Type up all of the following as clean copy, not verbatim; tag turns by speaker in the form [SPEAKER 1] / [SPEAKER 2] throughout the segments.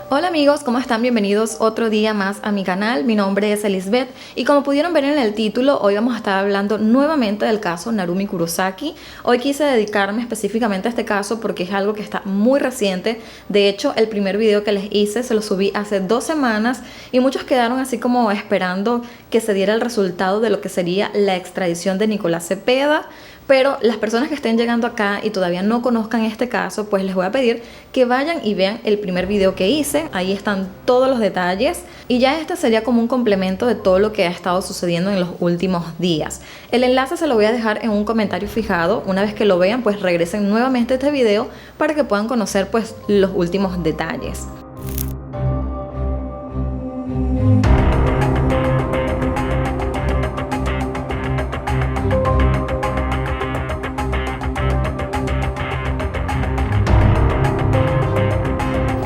[SPEAKER 1] Hola amigos, ¿cómo están? Bienvenidos otro día más a mi canal. Mi nombre es Elizabeth y como pudieron ver en el título, hoy vamos a estar hablando nuevamente del caso Narumi Kurosaki. Hoy quise dedicarme específicamente a este caso porque es algo que está muy reciente. De hecho, el primer video que les hice se lo subí hace 2 semanas y muchos quedaron así como esperando que se diera el resultado de lo que sería la extradición de Nicolás Cepeda. Pero las personas que estén llegando acá y todavía no conozcan este caso, pues les voy a pedir que vayan y vean el primer video que hice. Ahí están todos los detalles y ya este sería como un complemento de todo lo que ha estado sucediendo en los últimos días. El enlace se lo voy a dejar en un comentario fijado. Una vez que lo vean, pues regresen nuevamente a este video para que puedan conocer pues los últimos detalles.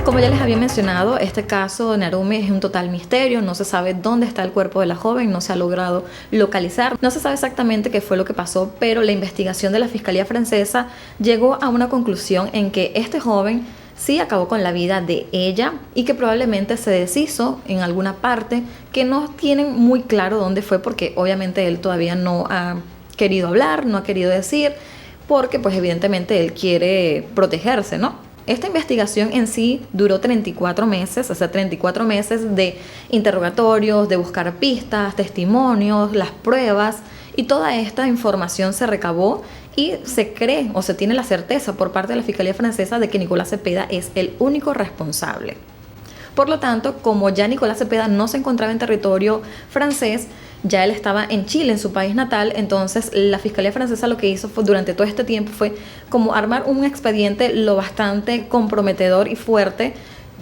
[SPEAKER 1] Como ya les había mencionado, este caso de Narumi es un total misterio, no se sabe dónde está el cuerpo de la joven, no se ha logrado localizar, no se sabe exactamente qué fue lo que pasó, pero la investigación de la Fiscalía francesa llegó a una conclusión en que este joven sí acabó con la vida de ella y que probablemente se deshizo en alguna parte, que no tienen muy claro dónde fue porque obviamente él todavía no ha querido hablar, no ha querido decir, porque pues evidentemente él quiere protegerse, ¿no? Esta investigación en sí duró 34 meses, o sea, 34 meses de interrogatorios, de buscar pistas, testimonios, las pruebas, y toda esta información se recabó y se cree o se tiene la certeza por parte de la Fiscalía francesa de que Nicolás Cepeda es el único responsable. Por lo tanto, como ya Nicolás Cepeda no se encontraba en territorio francés, ya él estaba en Chile, en su país natal, entonces la Fiscalía francesa lo que hizo durante todo este tiempo fue como armar un expediente lo bastante comprometedor y fuerte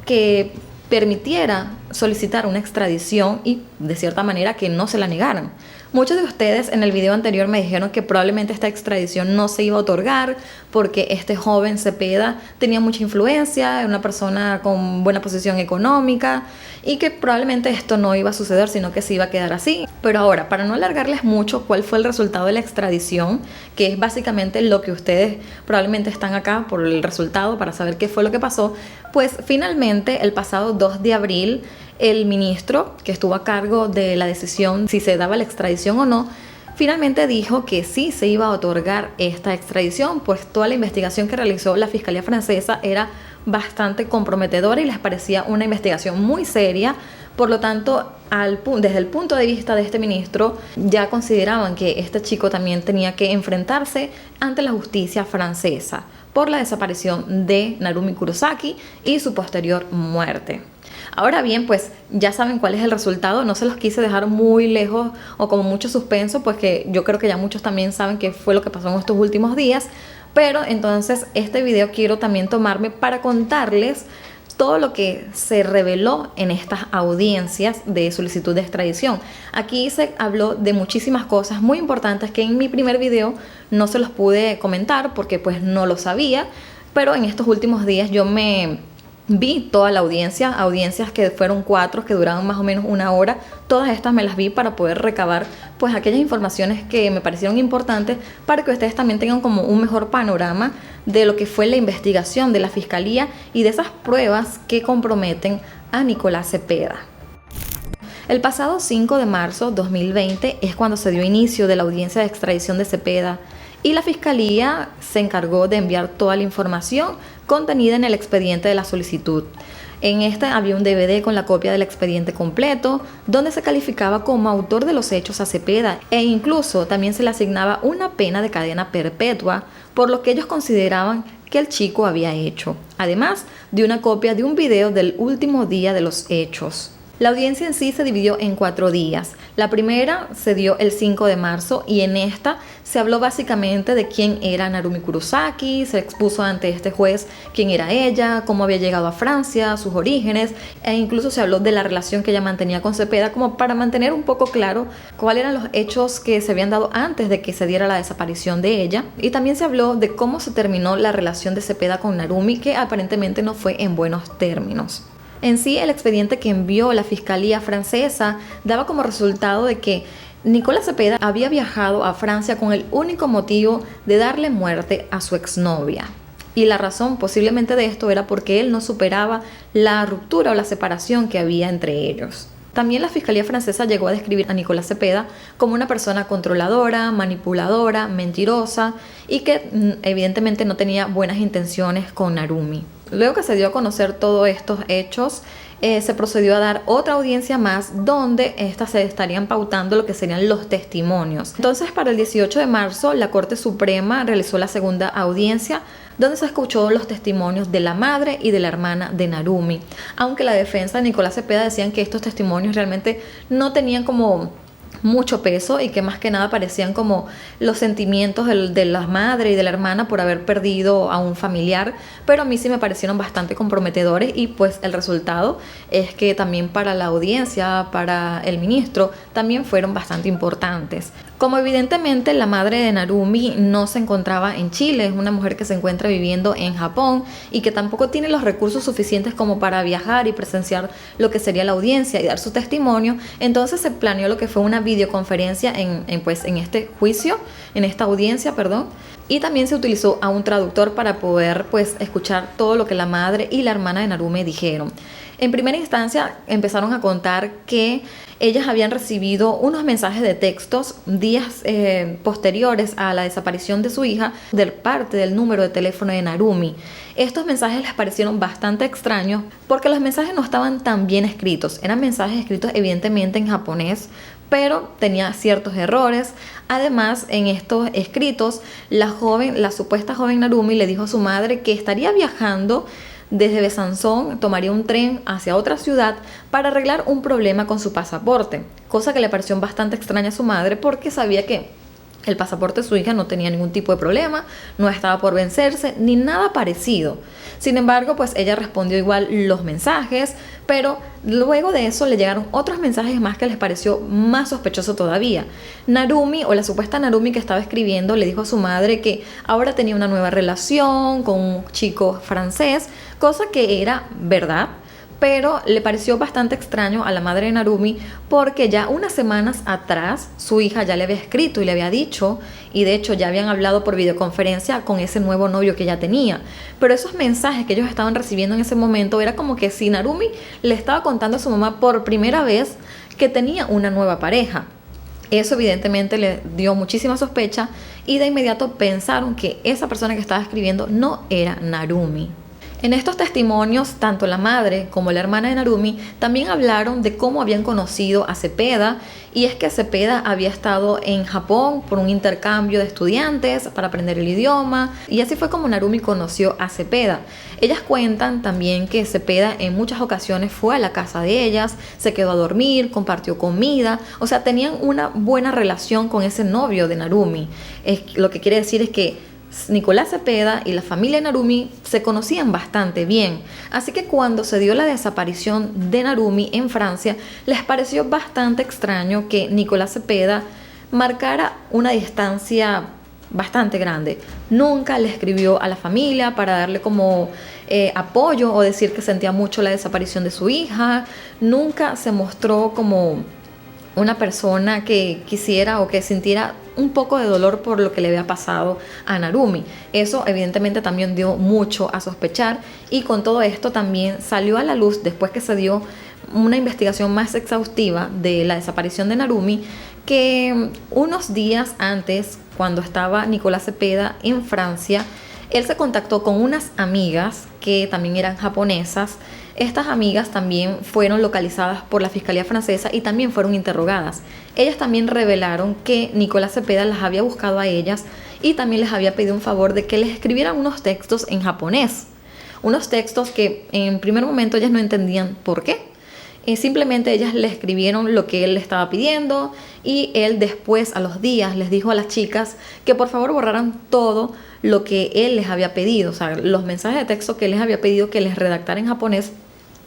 [SPEAKER 1] que permitiera solicitar una extradición y de cierta manera que no se la negaran. Muchos de ustedes en el video anterior me dijeron que probablemente esta extradición no se iba a otorgar porque este joven Cepeda tenía mucha influencia, era una persona con buena posición económica y que probablemente esto no iba a suceder, sino que se iba a quedar así. Pero ahora, para no alargarles mucho, ¿cuál fue el resultado de la extradición? Que es básicamente lo que ustedes probablemente están acá por el resultado, para saber qué fue lo que pasó. Pues finalmente, el pasado 2 de abril, el ministro que estuvo a cargo de la decisión si se daba la extradición o no, finalmente dijo que sí se iba a otorgar esta extradición, pues toda la investigación que realizó la Fiscalía francesa era bastante comprometedora y les parecía una investigación muy seria. Por lo tanto, desde el punto de vista de este ministro, ya consideraban que este chico también tenía que enfrentarse ante la justicia francesa por la desaparición de Narumi Kurosaki y su posterior muerte. Ahora bien, pues ya saben cuál es el resultado, no se los quise dejar muy lejos o como mucho suspenso, pues que yo creo que ya muchos también saben qué fue lo que pasó en estos últimos días, pero entonces este video quiero también tomarme para contarles todo lo que se reveló en estas audiencias de solicitud de extradición. Aquí se habló de muchísimas cosas muy importantes que en mi primer video no se los pude comentar porque pues no lo sabía, pero en estos últimos días yo me vi toda la audiencia, audiencias que fueron 4, que duraban más o menos 1 hora. Todas estas me las vi para poder recabar pues aquellas informaciones que me parecieron importantes para que ustedes también tengan como un mejor panorama de lo que fue la investigación de la Fiscalía y de esas pruebas que comprometen a Nicolás Cepeda. El pasado 5 de marzo 2020 es cuando se dio inicio de la audiencia de extradición de Cepeda y la Fiscalía se encargó de enviar toda la información contenida en el expediente de la solicitud. En esta había un DVD con la copia del expediente completo, donde se calificaba como autor de los hechos a Cepeda e incluso también se le asignaba una pena de cadena perpetua por lo que ellos consideraban que el chico había hecho, además de una copia de un video del último día de los hechos. La audiencia en sí se dividió en 4 días. La primera se dio el 5 de marzo y en esta se habló básicamente de quién era Narumi Kurosaki, se expuso ante este juez quién era ella, cómo había llegado a Francia, sus orígenes e incluso se habló de la relación que ella mantenía con Cepeda como para mantener un poco claro cuáles eran los hechos que se habían dado antes de que se diera la desaparición de ella. Y también se habló de cómo se terminó la relación de Cepeda con Narumi, que aparentemente no fue en buenos términos. En sí, el expediente que envió la Fiscalía francesa daba como resultado de que Nicolás Cepeda había viajado a Francia con el único motivo de darle muerte a su exnovia. Y la razón posiblemente de esto era porque él no superaba la ruptura o la separación que había entre ellos. También la Fiscalía francesa llegó a describir a Nicolás Cepeda como una persona controladora, manipuladora, mentirosa y que evidentemente no tenía buenas intenciones con Narumi. Luego que se dio a conocer todos estos hechos, se procedió a dar otra audiencia más donde estas se estarían pautando lo que serían los testimonios. Entonces, para el 18 de marzo, la Corte Suprema realizó la segunda audiencia donde se escuchó los testimonios de la madre y de la hermana de Narumi. Aunque la defensa de Nicolás Cepeda decían que estos testimonios realmente no tenían como mucho peso y que más que nada parecían como los sentimientos de la madre y de la hermana por haber perdido a un familiar, pero a mí sí me parecieron bastante comprometedores y pues el resultado es que también para la audiencia, para el ministro, también fueron bastante importantes. Como evidentemente la madre de Narumi no se encontraba en Chile, es una mujer que se encuentra viviendo en Japón y que tampoco tiene los recursos suficientes como para viajar y presenciar lo que sería la audiencia y dar su testimonio, entonces se planeó lo que fue una videoconferencia en este juicio, en esta audiencia, perdón. Y también se utilizó a un traductor para poder escuchar todo lo que la madre y la hermana de Narumi dijeron. En primera instancia empezaron a contar que ellas habían recibido unos mensajes de textos días posteriores a la desaparición de su hija de parte del número de teléfono de Narumi. Estos mensajes les parecieron bastante extraños porque los mensajes no estaban tan bien escritos. Eran mensajes escritos evidentemente en japonés, pero tenía ciertos errores. Además, en estos escritos, la supuesta joven Narumi le dijo a su madre que estaría viajando desde Besanzón, tomaría un tren hacia otra ciudad para arreglar un problema con su pasaporte, cosa que le pareció bastante extraña a su madre porque sabía que el pasaporte de su hija no tenía ningún tipo de problema, no estaba por vencerse, ni nada parecido. Sin embargo, ella respondió igual los mensajes, pero luego de eso le llegaron otros mensajes más que les pareció más sospechoso todavía. Narumi, o la supuesta Narumi que estaba escribiendo, le dijo a su madre que ahora tenía una nueva relación con un chico francés, cosa que era verdad, pero le pareció bastante extraño a la madre de Narumi porque ya unas semanas atrás su hija ya le había escrito y le había dicho, y de hecho ya habían hablado por videoconferencia con ese nuevo novio que ya tenía, pero esos mensajes que ellos estaban recibiendo en ese momento era como que si Narumi le estaba contando a su mamá por primera vez que tenía una nueva pareja. Eso evidentemente le dio muchísima sospecha y de inmediato pensaron que esa persona que estaba escribiendo no era Narumi. En estos testimonios, tanto la madre como la hermana de Narumi también hablaron de cómo habían conocido a Cepeda, y es que Cepeda había estado en Japón por un intercambio de estudiantes para aprender el idioma, y así fue como Narumi conoció a Cepeda. Ellas cuentan también que Cepeda en muchas ocasiones fue a la casa de ellas, se quedó a dormir, compartió comida, o sea, tenían una buena relación con ese novio de Narumi. Lo que quiere decir es que Nicolás Cepeda y la familia de Narumi se conocían bastante bien, así que cuando se dio la desaparición de Narumi en Francia, les pareció bastante extraño que Nicolás Cepeda marcara una distancia bastante grande. Nunca le escribió a la familia para darle como apoyo o decir que sentía mucho la desaparición de su hija. Nunca se mostró como una persona que quisiera o que sintiera un poco de dolor por lo que le había pasado a Narumi. Eso evidentemente también dio mucho a sospechar, y con todo esto también salió a la luz, después que se dio una investigación más exhaustiva de la desaparición de Narumi, que unos días antes, cuando estaba Nicolás Cepeda en Francia, él se contactó con unas amigas que también eran japonesas. Estas amigas también fueron localizadas por la Fiscalía francesa y también fueron interrogadas. Ellas también revelaron que Nicolás Cepeda las había buscado a ellas y también les había pedido un favor de que les escribieran unos textos en japonés. Unos textos que en primer momento ellas no entendían por qué. Simplemente ellas le escribieron lo que él le estaba pidiendo, y él después, a los días, les dijo a las chicas que por favor borraran todo lo que él les había pedido, o sea, los mensajes de texto que él les había pedido que les redactara en japonés,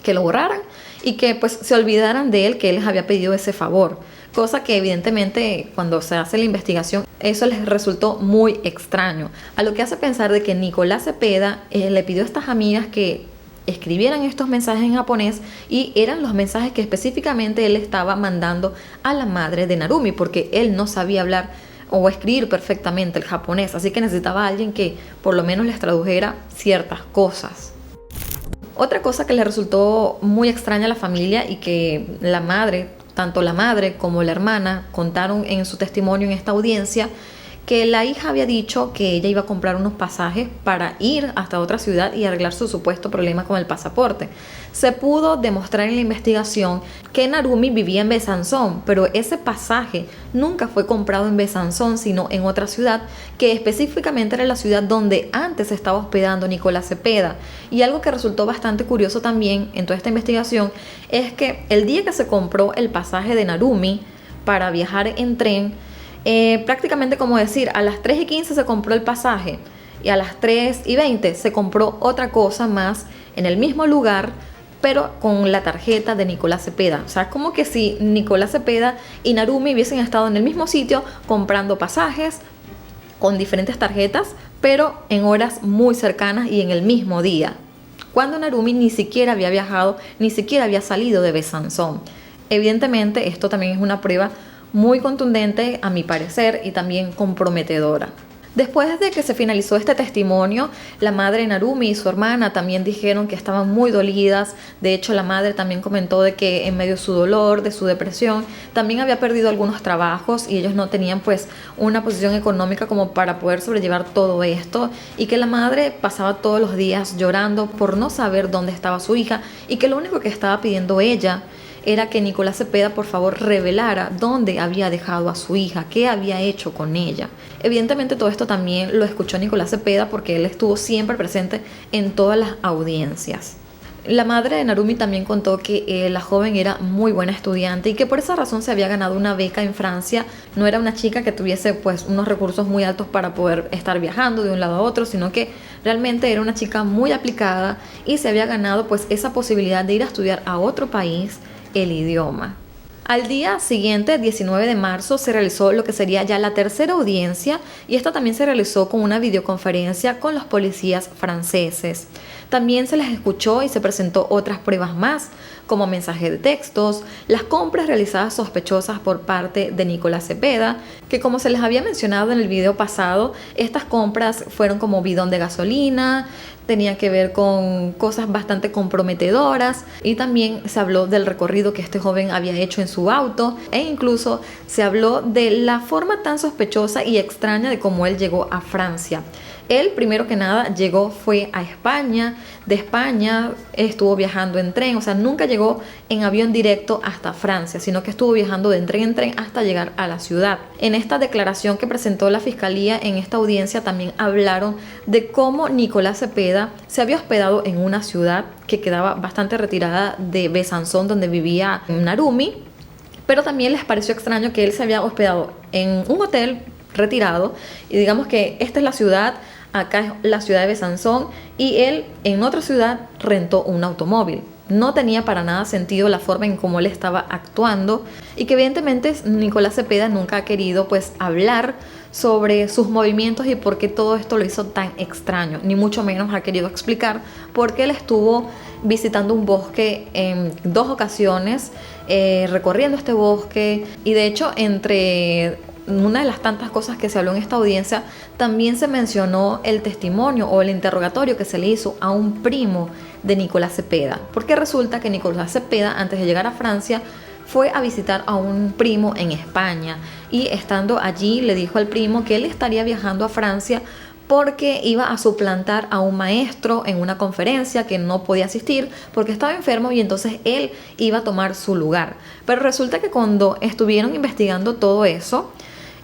[SPEAKER 1] que lo borraran y que se olvidaran de él, que él les había pedido ese favor. Cosa que evidentemente cuando se hace la investigación eso les resultó muy extraño, a lo que hace pensar de que Nicolás Cepeda le pidió a estas amigas que escribieran estos mensajes en japonés, y eran los mensajes que específicamente él estaba mandando a la madre de Narumi, porque él no sabía hablar o escribir perfectamente el japonés, así que necesitaba a alguien que por lo menos les tradujera ciertas cosas. Otra cosa que le resultó muy extraña a la familia y que tanto la madre como la hermana contaron en su testimonio en esta audiencia, que la hija había dicho que ella iba a comprar unos pasajes para ir hasta otra ciudad y arreglar su supuesto problema con el pasaporte. Se pudo demostrar en la investigación que Narumi vivía en Besanzón, pero ese pasaje nunca fue comprado en Besanzón, sino en otra ciudad, que específicamente era la ciudad donde antes estaba hospedando Nicolás Cepeda. Y algo que resultó bastante curioso también en toda esta investigación es que el día que se compró el pasaje de Narumi para viajar en tren, prácticamente como decir, a las 3:15 se compró el pasaje y a las 3:20 se compró otra cosa más en el mismo lugar, pero con la tarjeta de Nicolás Cepeda. O sea, es como que si Nicolás Cepeda y Narumi hubiesen estado en el mismo sitio comprando pasajes con diferentes tarjetas, pero en horas muy cercanas y en el mismo día, cuando Narumi ni siquiera había viajado, ni siquiera había salido de Besanzón. Evidentemente, esto también es una prueba muy contundente a mi parecer y también comprometedora. Después de que se finalizó este testimonio, la madre de Narumi y su hermana también dijeron que estaban muy dolidas. De hecho, la madre también comentó de que en medio de su dolor, de su depresión, también había perdido algunos trabajos y ellos no tenían pues una posición económica como para poder sobrellevar todo esto, y que la madre pasaba todos los días llorando por no saber dónde estaba su hija y que lo único que estaba pidiendo ella era que Nicolás Cepeda por favor revelara dónde había dejado a su hija, qué había hecho con ella. Evidentemente todo esto también lo escuchó Nicolás Cepeda porque él estuvo siempre presente en todas las audiencias. La madre de Narumi también contó que la joven era muy buena estudiante y que por esa razón se había ganado una beca en Francia. No era una chica que tuviese pues unos recursos muy altos para poder estar viajando de un lado a otro, sino que realmente era una chica muy aplicada y se había ganado pues esa posibilidad de ir a estudiar a otro país el idioma. Al día siguiente, 19 de marzo, se realizó lo que sería ya la tercera audiencia, y esta también se realizó con una videoconferencia con los policías franceses. También se les escuchó y se presentó otras pruebas más, como mensajes de textos, las compras realizadas sospechosas por parte de Nicolás Cepeda, que como se les había mencionado en el video pasado, estas compras fueron como bidón de gasolina, tenían que ver con cosas bastante comprometedoras, y también se habló del recorrido que este joven había hecho en su auto, e incluso se habló de la forma tan sospechosa y extraña de cómo él llegó a Francia. Él, primero que nada, fue a España, de España estuvo viajando en tren, o sea, nunca llegó en avión directo hasta Francia, sino que estuvo viajando de tren en tren hasta llegar a la ciudad. En esta declaración que presentó la fiscalía en esta audiencia también hablaron de cómo Nicolás Cepeda se había hospedado en una ciudad que quedaba bastante retirada de Besanzón, donde vivía Narumi, pero también les pareció extraño que él se había hospedado en un hotel retirado, y digamos que esta es la ciudad, acá es la ciudad de Besanzón, y él en otra ciudad rentó un automóvil. No tenía para nada sentido la forma en cómo él estaba actuando, y que evidentemente Nicolás Cepeda nunca ha querido pues hablar sobre sus movimientos y por qué todo esto lo hizo tan extraño, ni mucho menos ha querido explicar por qué él estuvo visitando un bosque en 2 ocasiones, recorriendo este bosque. Y de hecho, entre una de las tantas cosas que se habló en esta audiencia, también se mencionó el testimonio o el interrogatorio que se le hizo a un primo de Nicolás Cepeda, porque resulta que Nicolás Cepeda, antes de llegar a Francia, fue a visitar a un primo en España, y estando allí le dijo al primo que él estaría viajando a Francia porque iba a suplantar a un maestro en una conferencia que no podía asistir porque estaba enfermo, y entonces él iba a tomar su lugar. Pero resulta que cuando estuvieron investigando todo eso,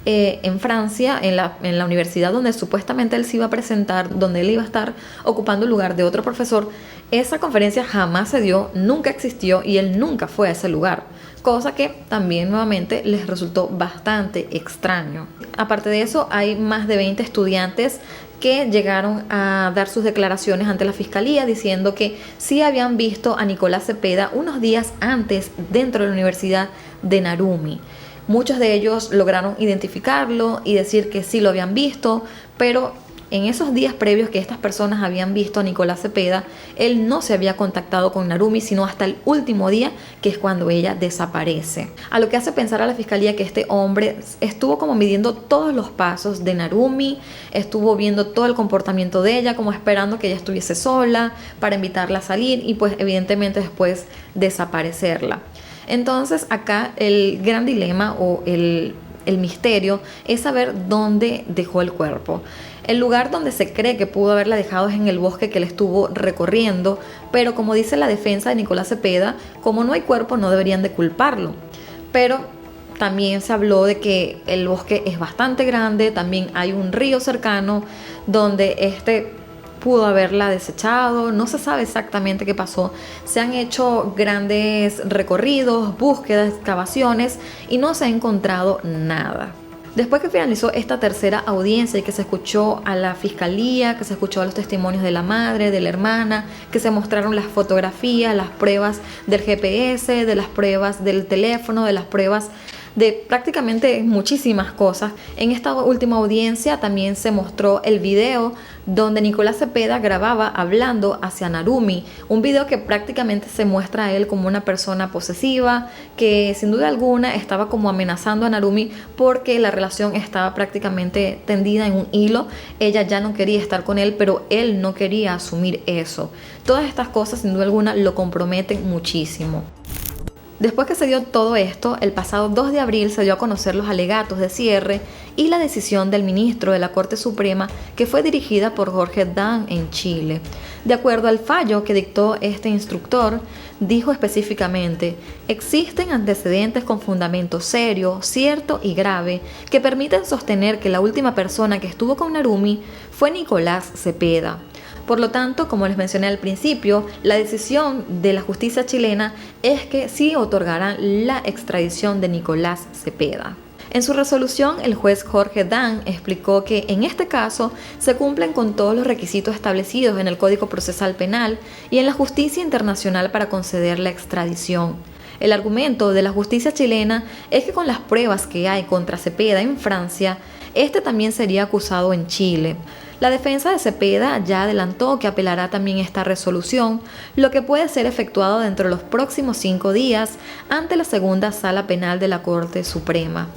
[SPEAKER 1] en Francia, en la universidad donde supuestamente él se iba a presentar, donde él iba a estar ocupando el lugar de otro profesor, esa conferencia jamás se dio, nunca existió, y él nunca fue a ese lugar, cosa que también nuevamente les resultó bastante extraño. Aparte de eso, hay más de 20 estudiantes que llegaron a dar sus declaraciones ante la fiscalía diciendo que sí habían visto a Nicolás Cepeda unos días antes dentro de la Universidad de Narumi. Muchos de ellos lograron identificarlo y decir que sí lo habían visto, pero En esos días previos que estas personas habían visto a Nicolás Cepeda, él no se había contactado con Narumi sino hasta el último día, que es cuando ella desaparece. A lo que hace pensar a la fiscalía que este hombre estuvo como midiendo todos los pasos de Narumi, estuvo viendo todo el comportamiento de ella, como esperando que ella estuviese sola para invitarla a salir y pues evidentemente después desaparecerla. Entonces acá el gran dilema o el misterio es saber dónde dejó el cuerpo. El lugar donde se cree que pudo haberla dejado es en el bosque que él estuvo recorriendo, pero como dice la defensa de Nicolás Cepeda, como no hay cuerpo no deberían de culparlo. Pero también se habló de que el bosque es bastante grande, también hay un río cercano donde pudo haberla desechado, no se sabe exactamente qué pasó. Se han hecho grandes recorridos, búsquedas, excavaciones y no se ha encontrado nada. Después que finalizó esta tercera audiencia y que se escuchó a la fiscalía, que se escuchó a los testimonios de la madre, de la hermana, que se mostraron las fotografías, las pruebas del GPS, de las pruebas del teléfono, de las pruebas de prácticamente muchísimas cosas. En esta última audiencia también se mostró el video donde Nicolás Cepeda grababa hablando hacia Narumi, un video que prácticamente se muestra a él como una persona posesiva, que sin duda alguna estaba como amenazando a Narumi porque la relación estaba prácticamente tendida en un hilo. Ella ya no quería estar con él, pero él no quería asumir eso. Todas estas cosas sin duda alguna lo comprometen muchísimo. Después que se dio todo esto, el pasado 2 de abril se dio a conocer los alegatos de cierre y la decisión del ministro de la Corte Suprema, que fue dirigida por Jorge Dan en Chile. De acuerdo al fallo que dictó este instructor, dijo específicamente: existen antecedentes con fundamento serio, cierto y grave que permiten sostener que la última persona que estuvo con Narumi fue Nicolás Cepeda. Por lo tanto, como les mencioné al principio, la decisión de la justicia chilena es que sí otorgarán la extradición de Nicolás Cepeda. En su resolución, el juez Jorge Dan explicó que en este caso se cumplen con todos los requisitos establecidos en el Código Procesal Penal y en la justicia internacional para conceder la extradición. El argumento de la justicia chilena es que con las pruebas que hay contra Cepeda en Francia, este también sería acusado en Chile. La defensa de Cepeda ya adelantó que apelará también esta resolución, lo que puede ser efectuado dentro de los próximos 5 días ante la segunda sala penal de la Corte Suprema.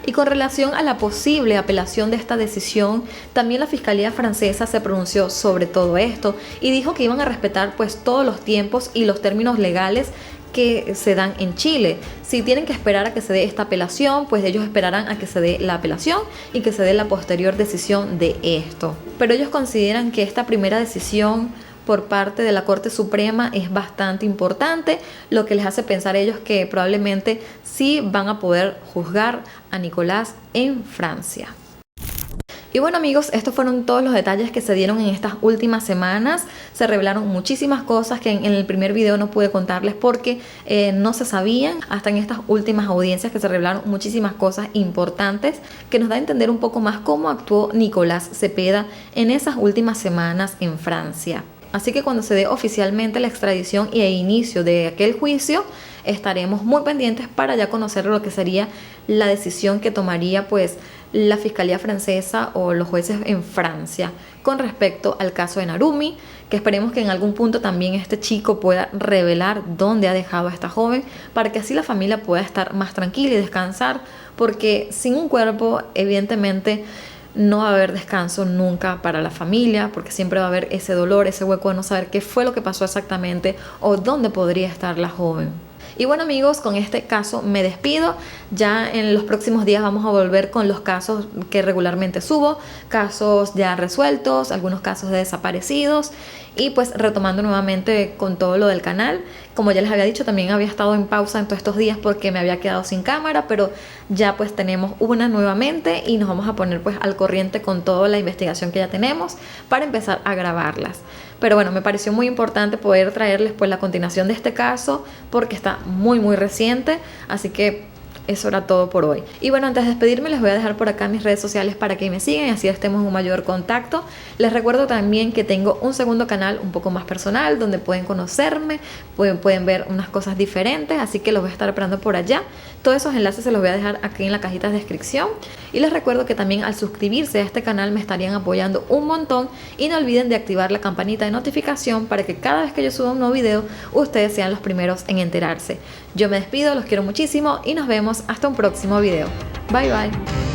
[SPEAKER 1] Y con relación a la posible apelación de esta decisión, también la Fiscalía francesa se pronunció sobre todo esto y dijo que iban a respetar pues todos los tiempos y los términos legales que se dan en Chile. Si tienen que esperar a que se dé esta apelación, pues ellos esperarán a que se dé la apelación y que se dé la posterior decisión de esto. Pero ellos consideran que esta primera decisión por parte de la Corte Suprema es bastante importante, lo que les hace pensar a ellos que probablemente sí van a poder juzgar a Nicolás en Francia. Y bueno amigos, estos fueron todos los detalles que se dieron en estas últimas semanas. Se revelaron muchísimas cosas que en el primer video no pude contarles porque no se sabían. Hasta en estas últimas audiencias que se revelaron muchísimas cosas importantes que nos da a entender un poco más cómo actuó Nicolás Cepeda en esas últimas semanas en Francia. Así que cuando se dé oficialmente la extradición y el inicio de aquel juicio, estaremos muy pendientes para ya conocer lo que sería la decisión que tomaría pues la Fiscalía francesa o los jueces en Francia con respecto al caso de Narumi, que esperemos que en algún punto también este chico pueda revelar dónde ha dejado a esta joven para que así la familia pueda estar más tranquila y descansar, porque sin un cuerpo evidentemente no va a haber descanso nunca para la familia, porque siempre va a haber ese dolor, ese hueco de no saber qué fue lo que pasó exactamente o dónde podría estar la joven. Y bueno amigos, con este caso me despido. Ya en los próximos días vamos a volver con los casos que regularmente subo, casos ya resueltos, algunos casos de desaparecidos y pues retomando nuevamente con todo lo del canal. Como ya les había dicho, también había estado en pausa en todos estos días porque me había quedado sin cámara, pero ya pues tenemos una nuevamente y nos vamos a poner pues al corriente con toda la investigación que ya tenemos para empezar a grabarlas. Pero bueno, me pareció muy importante poder traerles pues la continuación de este caso porque está muy reciente, así que eso era todo por hoy. Y bueno, antes de despedirme les voy a dejar por acá mis redes sociales para que me sigan y así estemos en un mayor contacto. Les recuerdo también que tengo un segundo canal un poco más personal donde pueden conocerme, pueden ver unas cosas diferentes, así que los voy a estar esperando por allá. Todos esos enlaces se los voy a dejar aquí en la cajita de descripción. Y les recuerdo que también al suscribirse a este canal me estarían apoyando un montón y no olviden de activar la campanita de notificación para que cada vez que yo suba un nuevo video ustedes sean los primeros en enterarse. Yo me despido, los quiero muchísimo y nos vemos hasta un próximo video. Bye bye.